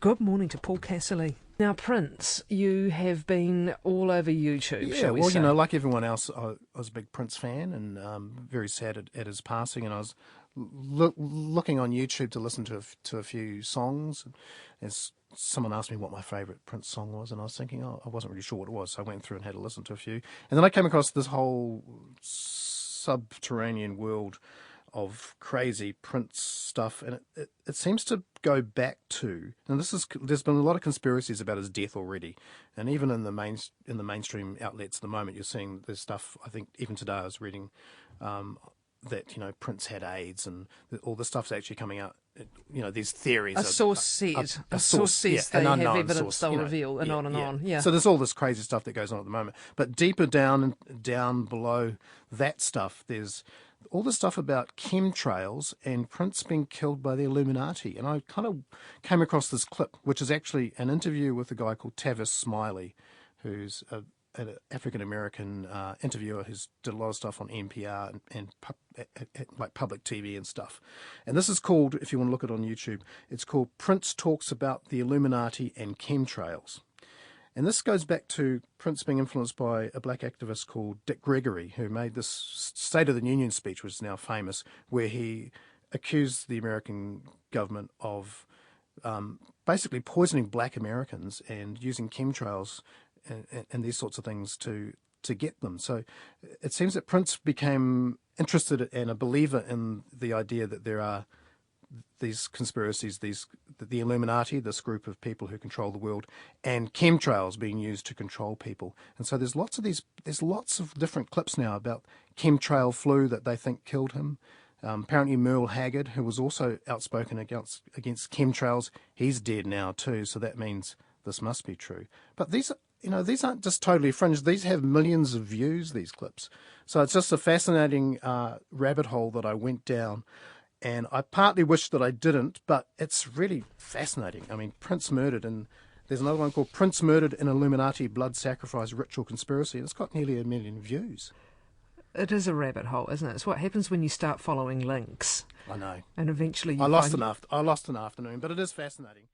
Good morning to Paul Casserly. Now, Prince, you have been all over YouTube, shall we say? You know, like everyone else, I was a big Prince fan and very sad at his passing. And I was looking on YouTube to listen to a few songs. As someone asked me what my favourite Prince song was, and I was thinking, I wasn't really sure what it was. So I went through and had a listen to a few. And then I came across this whole subterranean world of crazy Prince stuff, and it seems to go back to, and there's been a lot of conspiracies about his death already, and even in the mainstream outlets at the moment, you're seeing there's stuff. I think even today I was reading that Prince had AIDS, and all the stuff's actually coming out. These theories. A source says they have evidence source, they'll reveal, and on and on. Yeah. So there's all this crazy stuff that goes on at the moment, but deeper down below that stuff, there's all the stuff about chemtrails and Prince being killed by the Illuminati. And I kind of came across this clip, which is actually an interview with a guy called Tavis Smiley, who's an African-American interviewer who's did a lot of stuff on NPR and like public TV and stuff. And this is called, if you want to look it on YouTube, it's called Prince Talks About the Illuminati and Chemtrails. And this goes back to Prince being influenced by a black activist called Dick Gregory, who made this State of the Union speech, which is now famous, where he accused the American government of basically poisoning black Americans and using chemtrails and these sorts of things to get them. So it seems that Prince became interested and a believer in the idea that there are these conspiracies, the Illuminati, this group of people who control the world, and chemtrails being used to control people. And so there's lots of different clips now about chemtrail flu that they think killed him. Apparently Merle Haggard, who was also outspoken against chemtrails, he's dead now too, so that means this must be true. But these aren't just totally fringe. These have millions of views, these clips. So it's just a fascinating rabbit hole that I went down. And I partly wish that I didn't, but it's really fascinating. I mean, Prince murdered, and there's another one called Prince Murdered in Illuminati Blood Sacrifice Ritual Conspiracy, and it's got nearly 1 million views. It is a rabbit hole, isn't it? It's what happens when you start following links. I know. And eventually I lost an afternoon, but it is fascinating.